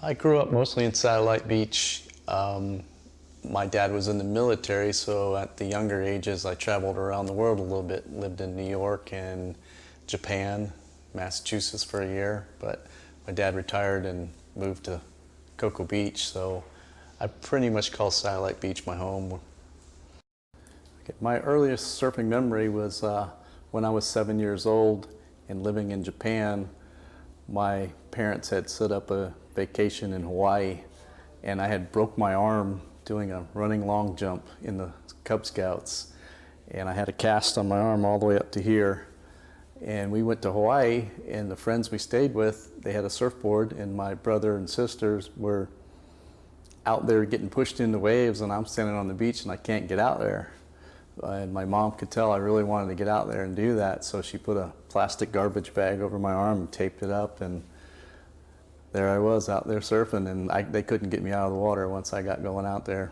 I grew up mostly in Satellite Beach. My dad was in the military, so at the younger ages I traveled around the world a little bit. Lived in New York and Japan, Massachusetts for a year, but my dad retired and moved to Cocoa Beach, so I pretty much call Satellite Beach my home. Okay, my earliest surfing memory was when I was 7 years old and living in Japan. My parents had set up a vacation in Hawaii, and I had broke my arm doing a running long jump in the Cub Scouts, and I had a cast on my arm all the way up to here. And we went to Hawaii, and the friends we stayed with, they had a surfboard, and my brother and sisters were out there getting pushed into waves, and I'm standing on the beach and I can't get out there. And my mom could tell I really wanted to get out there and do that, so she put a plastic garbage bag over my arm and taped it up, and there I was out there surfing, and they couldn't get me out of the water once I got going out there.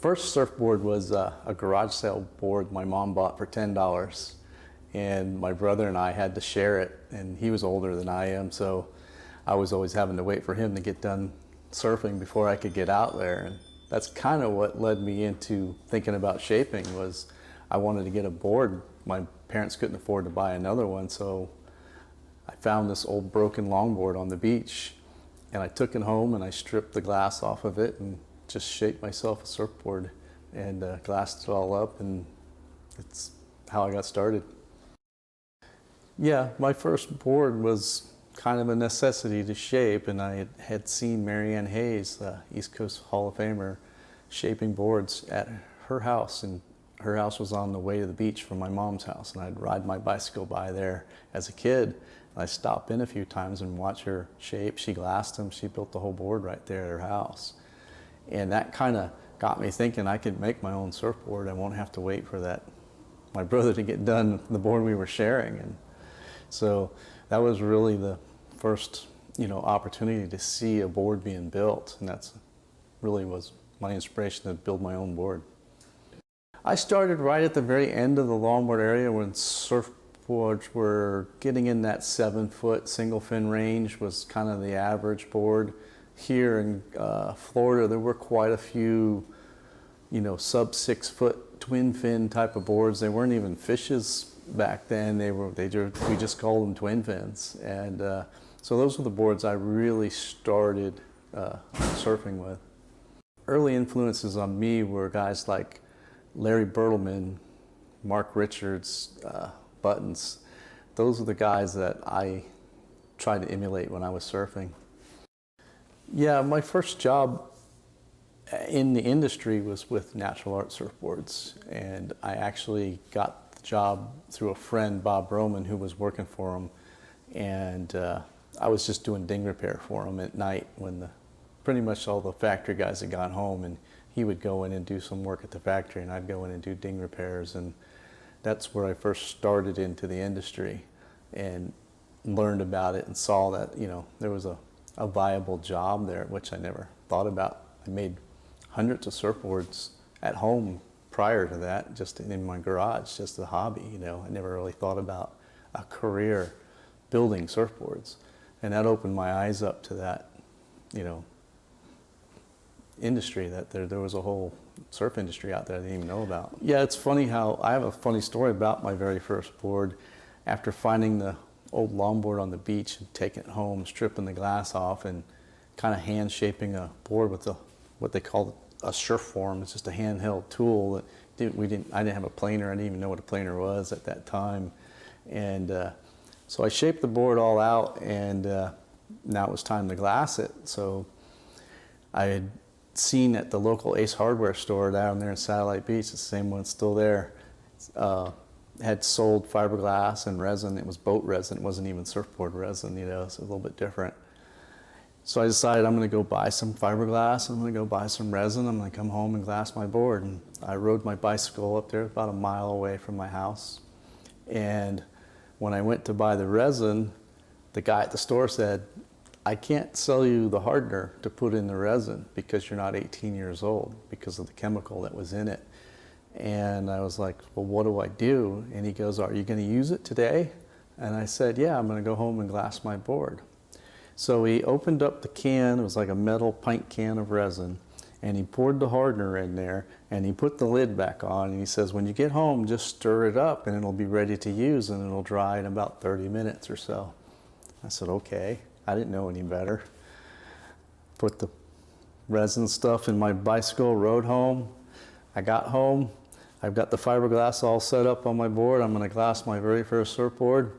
First surfboard was a garage sale board my mom bought for $10, and my brother and I had to share it, and he was older than I am, so I was always having to wait for him to get done surfing before I could get out there. And that's kind of what led me into thinking about shaping. Was I wanted to get a board. My parents couldn't afford to buy another one, so I found this old broken longboard on the beach, and I took it home and I stripped the glass off of it and just shaped myself a surfboard and glassed it all up, and it's how I got started. Yeah, my first board was kind of a necessity to shape, and I had seen Marianne Hayes, East Coast Hall of Famer, shaping boards at her house, and her house was on the way to the beach from my mom's house, and I'd ride my bicycle by there as a kid. And I stopped in a few times and watch her shape. She glassed them. She built the whole board right there at her house. And that kind of got me thinking I could make my own surfboard. I won't have to wait for my brother to get done the board we were sharing. And so that was really the first, opportunity to see a board being built, and that's really was my inspiration to build my own board. I started right at the very end of the longboard area when surfboards were getting in that 7-foot single fin range was kind of the average board. Here in Florida, there were quite a few, sub 6-foot twin fin type of boards. They weren't even fishes back then. We just called them twin fins, and so those were the boards I really started surfing with. Early influences on me were guys like Larry Bertleman, Mark Richards, Buttons. Those are the guys that I tried to emulate when I was surfing. Yeah, my first job in the industry was with Natural Art Surfboards, and I actually got the job through a friend, Bob Broman, who was working for him, and I was just doing ding repair for him at night when pretty much all the factory guys had gone home, and he would go in and do some work at the factory, and I'd go in and do ding repairs, and that's where I first started into the industry and learned about it and saw that there was a viable job there, which I never thought about. I made hundreds of surfboards at home prior to that, just in my garage, just a hobby. I never really thought about a career building surfboards, and that opened my eyes up to that, industry, that there was a whole surf industry out there I didn't even know about. Yeah, it's funny how I have a funny story about my very first board. After finding the old longboard on the beach and taking it home, stripping the glass off, and kind of hand shaping a board with what they call a surf form. It's just a handheld tool that I didn't have a planer. I didn't even know what a planer was at that time, and so I shaped the board all out, and now it was time to glass it. So I had seen at the local Ace Hardware store down there in Satellite Beach, the same one still there, had sold fiberglass and resin. It was boat resin. It wasn't even surfboard resin, so a little bit different. So I decided I'm going to go buy some fiberglass. I'm going to go buy some resin. I'm going to come home and glass my board. And I rode my bicycle up there about a mile away from my house. And when I went to buy the resin, the guy at the store said, "I can't sell you the hardener to put in the resin because you're not 18 years old because of the chemical that was in it." And I was like, "Well, what do I do?" And he goes, "Are you going to use it today?" And I said, "Yeah, I'm going to go home and glass my board." So he opened up the can, it was like a metal pint can of resin, and he poured the hardener in there, and he put the lid back on, and he says, when you get home, just stir it up, and it'll be ready to use, and it'll dry in about 30 minutes or so. I said, okay. I didn't know any better. Put the resin stuff in my bicycle, rode home. I got home. I've got the fiberglass all set up on my board. I'm going to glass my very first surfboard,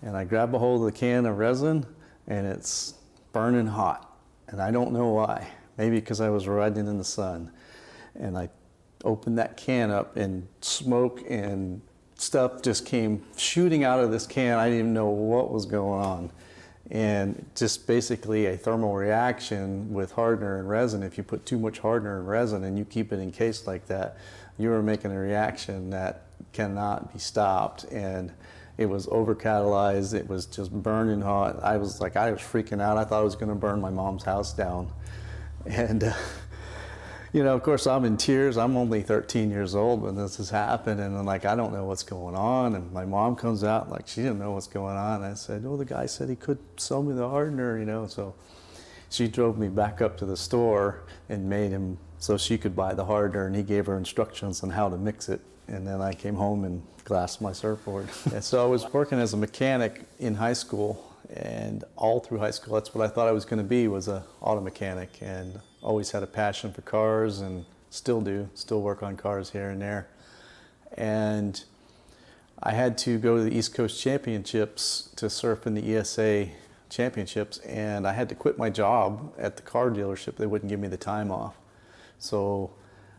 and I grab a hold of the can of resin, and it's burning hot, and I don't know why. Maybe because I was riding in the sun. And I opened that can up, and smoke and stuff just came shooting out of this can. I didn't even know what was going on. And just basically a thermal reaction with hardener and resin. If you put too much hardener and resin and you keep it encased like that, you are making a reaction that cannot be stopped. And it was over-catalyzed. It was just burning hot. I was freaking out. I thought I was going to burn my mom's house down. And you know, of course, I'm in tears. I'm only 13 years old when this has happened, and I'm like, I don't know what's going on. And my mom comes out like she didn't know what's going on. I said, oh, the guy said he could sell me the hardener, you know. So she drove me back up to the store and made him so she could buy the hardener, and he gave her instructions on how to mix it. And then I came home and glassed my surfboard. And so I was working as a mechanic in high school, and all through high school, that's what I thought I was going to be, was an auto mechanic, and always had a passion for cars, and still do, still work on cars here and there. And I had to go to the East Coast Championships to surf in the ESA Championships, and I had to quit my job at the car dealership. They wouldn't give me the time off. So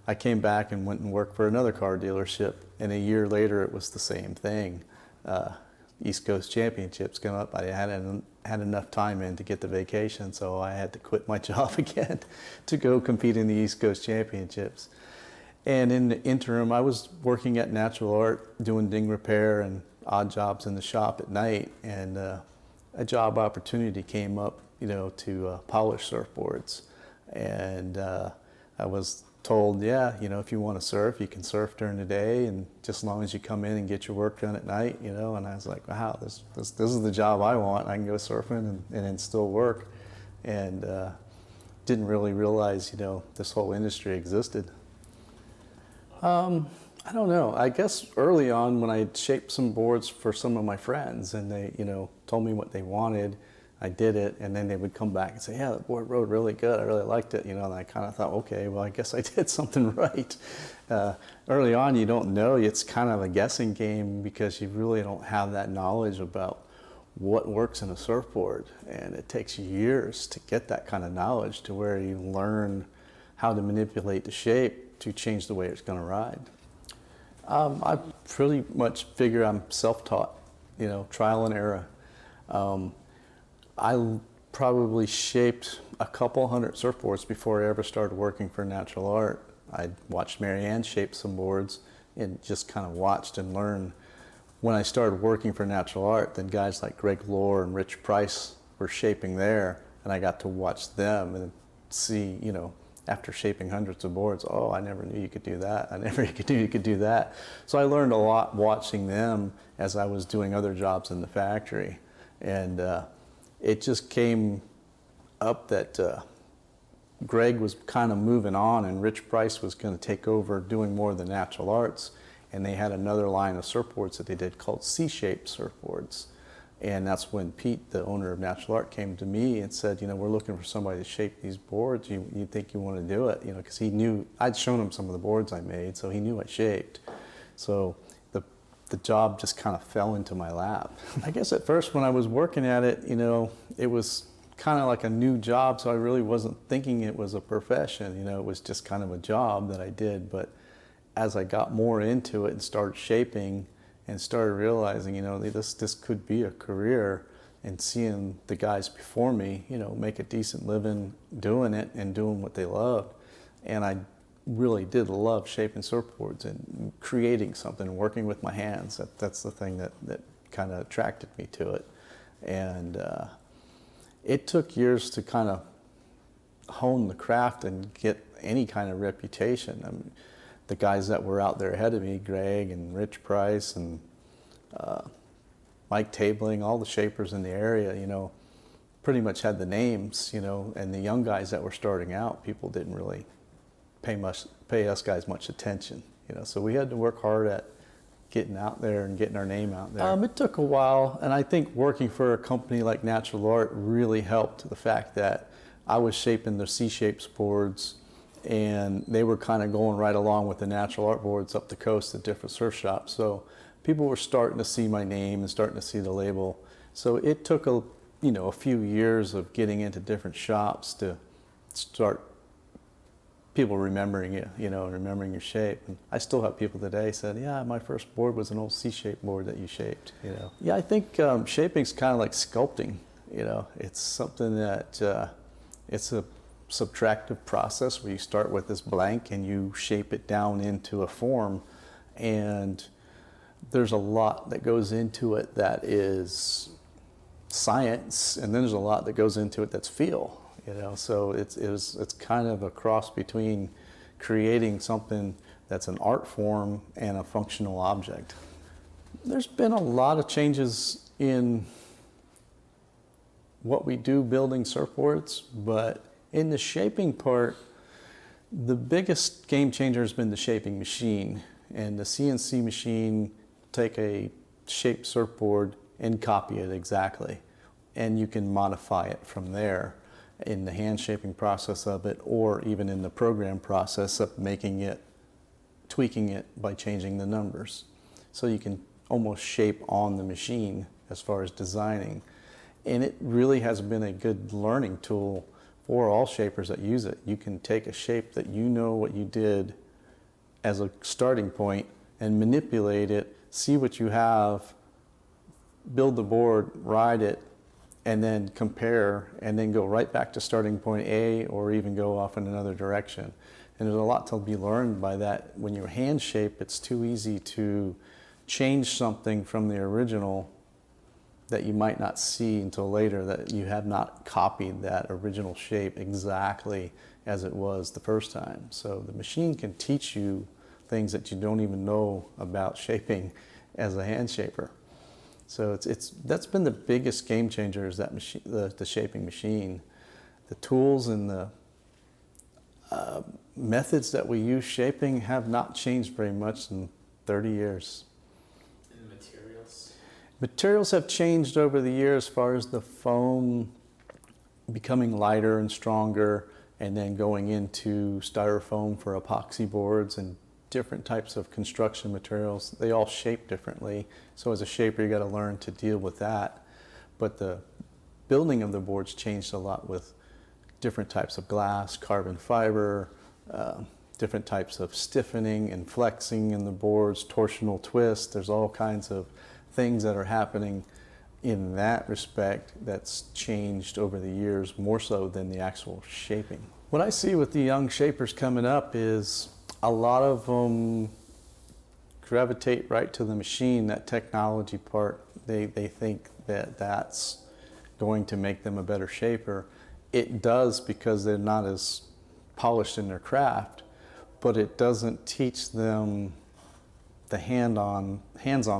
I came back and went and worked for another car dealership, and a year later it was the same thing. East Coast Championships come up. I hadn't had enough time in to get the vacation, so I had to quit my job again to go compete in the East Coast Championships. And in the interim, I was working at Natural Art, doing ding repair and odd jobs in the shop at night, and a job opportunity came up, you know, to polish surfboards. And I was told, yeah, you know, if you want to surf, you can surf during the day, and just as long as you come in and get your work done at night, you know. And I was like, wow, this is the job I want. I can go surfing and then still work. And didn't really realize, you know, this whole industry existed. I don't know. I guess early on when I shaped some boards for some of my friends, and they, you know, told me what they wanted, I did it, and then they would come back and say, yeah, the board rode really good. I really liked it, you know. And I kind of thought, okay, well, I guess I did something right. Early on, you don't know. It's kind of a guessing game because you really don't have that knowledge about what works in a surfboard. And it takes years to get that kind of knowledge to where you learn how to manipulate the shape to change the way it's going to ride. I pretty much figure I'm self-taught, you know, trial and error. I probably shaped a couple hundred surfboards before I ever started working for Natural Art. I watched Marianne shape some boards and just kind of watched and learned. When I started working for Natural Art, then guys like Greg Lohr and Rich Price were shaping there, and I got to watch them and see, you know, after shaping hundreds of boards, oh, I never knew you could do that. I never knew you could do that. So I learned a lot watching them as I was doing other jobs in the factory. And it just came up that Greg was kind of moving on, and Rich Price was going to take over doing more of the Natural Arts. And they had another line of surfboards that they did called C-shaped surfboards. And that's when Pete, the owner of Natural Art, came to me and said, you know, we're looking for somebody to shape these boards. You think you want to do it? You know, because he knew, I'd shown him some of the boards I made, so he knew I shaped. So the job just kind of fell into my lap. I guess at first when I was working at it, you know, it was kind of like a new job, so I really wasn't thinking it was a profession. You know, it was just kind of a job that I did. But as I got more into it and started shaping and started realizing, you know, this could be a career, and seeing the guys before me, you know, make a decent living doing it and doing what they loved. And I really did love shaping surfboards and creating something, working with my hands. That's the thing that kind of attracted me to it. And it took years to kind of hone the craft and get any kind of reputation. I mean, the guys that were out there ahead of me, Greg and Rich Price and Mike Tabling, all the shapers in the area, you know, pretty much had the names, you know, and the young guys that were starting out, people didn't really pay us guys much attention, you know. So we had to work hard at getting out there and getting our name out there. It took a while, and I think working for a company like Natural Art really helped the fact that I was shaping the C-shapes boards, and they were kind of going right along with the Natural Art boards up the coast at different surf shops. So people were starting to see my name and starting to see the label. So it took a few years of getting into different shops to start people remembering you, you know, and remembering your shape. And I still have people today said, yeah, my first board was an old C-shaped board that you shaped, you know. Yeah, I think shaping's kind of like sculpting, you know. It's something that, it's a subtractive process where you start with this blank and you shape it down into a form. And there's a lot that goes into it that is science, and then there's a lot that goes into it that's feel, you know. So it's kind of a cross between creating something that's an art form and a functional object. There's been a lot of changes in what we do building surfboards, but in the shaping part, the biggest game changer has been the shaping machine. And the CNC machine take a shaped surfboard and copy it exactly. And you can modify it from there in the hand shaping process of it, or even in the program process of making it, tweaking it by changing the numbers. So you can almost shape on the machine as far as designing. And it really has been a good learning tool for all shapers that use it. You can take a shape that you know what you did as a starting point and manipulate it, see what you have, build the board, ride it, and then compare, and then go right back to starting point A, or even go off in another direction. And there's a lot to be learned by that. When you hand shape, it's too easy to change something from the original that you might not see until later, that you have not copied that original shape exactly as it was the first time. So the machine can teach you things that you don't even know about shaping as a hand shaper. So that's been the biggest game changer, is that machine, the shaping machine. The tools and the methods that we use shaping have not changed very much in 30 years. And materials? Materials have changed over the years, as far as the foam becoming lighter and stronger, and then going into styrofoam for epoxy boards and different types of construction materials. They all shape differently. So as a shaper, you got to learn to deal with that. But the building of the boards changed a lot with different types of glass, carbon fiber, different types of stiffening and flexing in the boards, torsional twist. There's all kinds of things that are happening in that respect that's changed over the years, more so than the actual shaping. What I see with the young shapers coming up is a lot of them gravitate right to the machine, that technology part. They think that that's going to make them a better shaper. It does, because they're not as polished in their craft, but it doesn't teach them the hands-on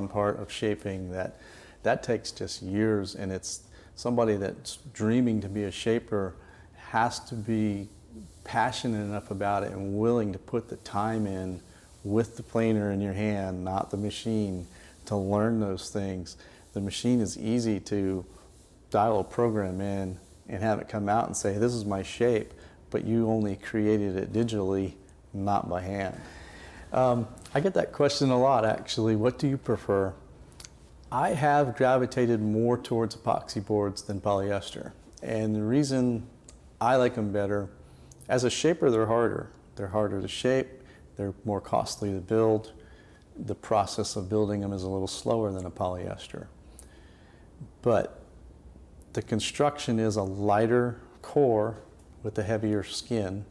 part of shaping. That takes just years, and it's somebody that's dreaming to be a shaper has to be passionate enough about it and willing to put the time in with the planer in your hand, not the machine, to learn those things. The machine is easy to dial a program in and have it come out and say, this is my shape, but you only created it digitally, not by hand. I get that question a lot, actually. What do you prefer? I have gravitated more towards epoxy boards than polyester. And the reason I like them better, as a shaper, they're harder. They're harder to shape. They're more costly to build. The process of building them is a little slower than a polyester. But the construction is a lighter core with a heavier skin,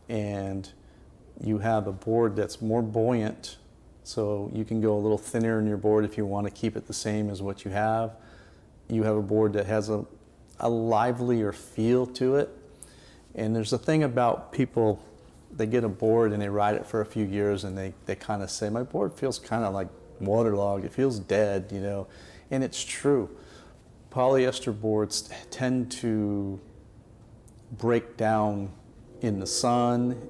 and you have a board that's more buoyant, so you can go a little thinner in your board if you want to keep it the same as what you have. You have a board that has a livelier feel to it. And there's a thing about people, they get a board and they ride it for a few years, and they kind of say, my board feels kind of like waterlogged, it feels dead, you know. And it's true. polyester boards tend to break down in the sun,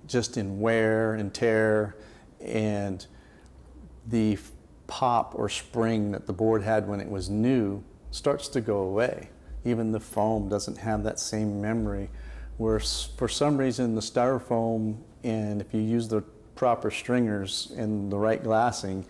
just in wear and tear, and the pop or spring that the board had when it was new starts to go away. Even the foam doesn't have that same memory, where for some reason the styrofoam, and if you use the proper stringers and the right glassing,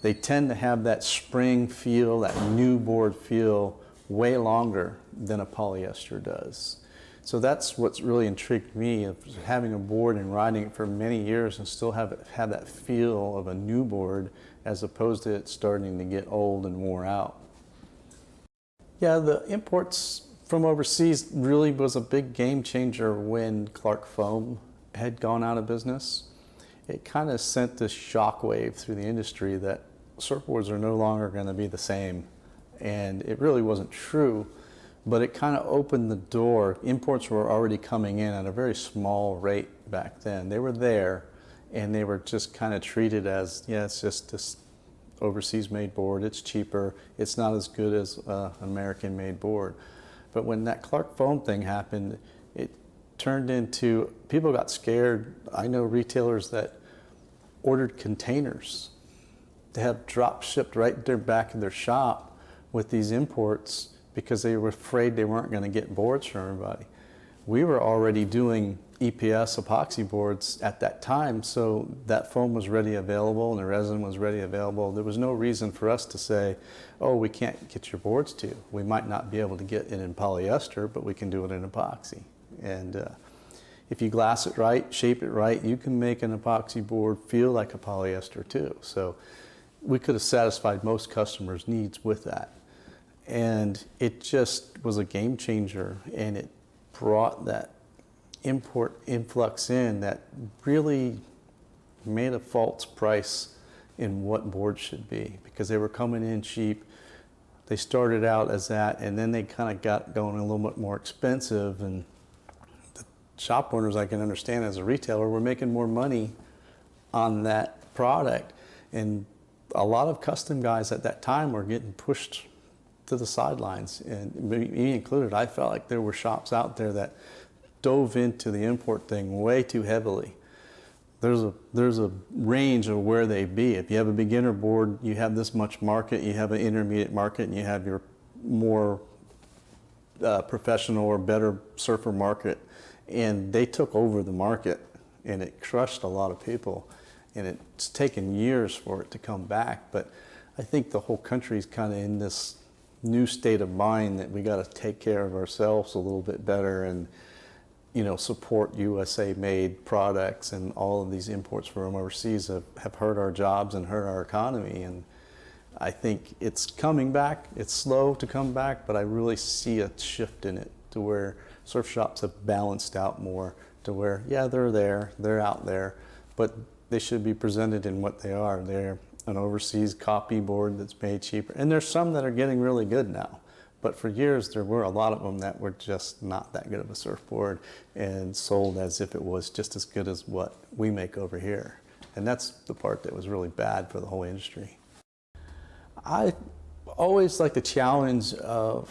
they tend to have that spring feel, that new board feel way longer than a polyester does. So that's what's really intrigued me, of having a board and riding it for many years and still have that feel of a new board, as opposed to it starting to get old and wore out. Yeah, the imports from overseas really was a big game changer when Clark Foam had gone out of business. It kind of sent this shockwave through the industry that surfboards are no longer going to be the same. And it really wasn't true, but it kind of opened the door. Imports were already coming in at a very small rate back then. They were there, and they were just kind of treated as, yeah, it's just this overseas made board, it's cheaper, it's not as good as an American made board. But when that Clark Foam thing happened, it turned into, people got scared. I know retailers that ordered containers to have drop shipped right there back in their shop with these imports, because they were afraid they weren't going to get boards from everybody. We were already doing EPS epoxy boards at that time, so that foam was ready available and the resin was ready available. There was no reason for us to say, oh, we can't get your boards to you. We might not be able to get it in polyester, but we can do it in epoxy. And if you glass it right, shape it right, you can make an epoxy board feel like a polyester too. So we could have satisfied most customers' needs with that. And it just was a game changer, and it brought that import influx in that really made a false price in what boards should be, because they were coming in cheap. They started out as that, and then they kind of got going a little bit more expensive, and the shop owners, I can understand as a retailer, were making more money on that product. And a lot of custom guys at that time were getting pushed to the sidelines, and me included. I felt like there were shops out there that dove into the import thing way too heavily. There's a range of where they be. If you have a beginner board, you have this much market, you have an intermediate market, and you have your more professional or better surfer market. And they took over the market, and it crushed a lot of people. And it's taken years for it to come back. But I think the whole country's kind of in this new state of mind that we got to take care of ourselves a little bit better, and support USA made products. And all of these imports from overseas have hurt our jobs and hurt our economy. And I think it's coming back. It's slow to come back, but I really see a shift in it to where surf shops have balanced out more, to where, yeah, they're out there, but they should be presented in what they are. They're an overseas copy board that's made cheaper. And there's some that are getting really good now. But for years, there were a lot of them that were just not that good of a surfboard and sold as if it was just as good as what we make over here. And that's the part that was really bad for the whole industry. I always like the challenge of,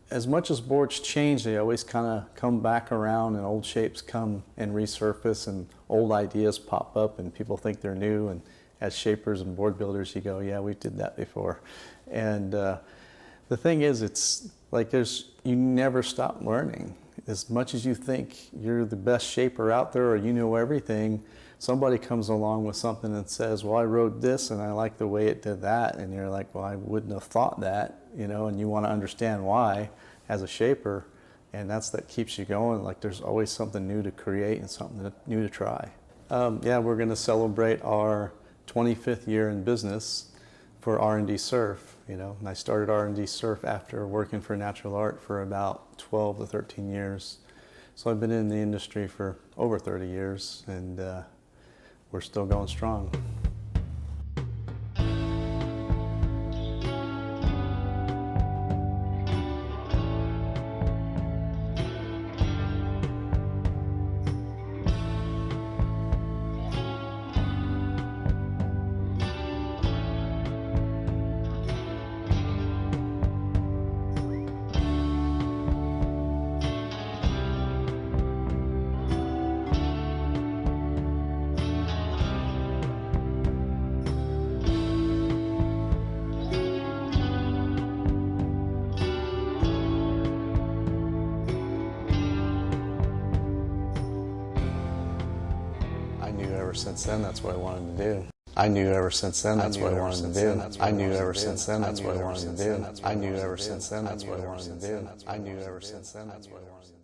as much as boards change, they always kind of come back around, and old shapes come and resurface, and old ideas pop up, and people think they're new. And as shapers and board builders, you go, yeah, we did that before. And the thing is, it's like you never stop learning. As much as you think you're the best shaper out there or you know everything, somebody comes along with something and says, well, I wrote this and I like the way it did that. And you're like, well, I wouldn't have thought that, and you want to understand why as a shaper. And that keeps you going. Like, there's always something new to create and something new to try. Yeah, we're going to celebrate our 25th year in business for R&D Surf, and I started R&D Surf after working for Natural Art for about 12 to 13 years. So I've been in the industry for over 30 years, and we're still going strong. ever since then that's what I wanted to do. I knew ever since then that's what I wanted to do. I knew ever since then that's what I wanted to do. I knew ever since then that's what I wanted to do. I knew ever since then that's what I wanted to do.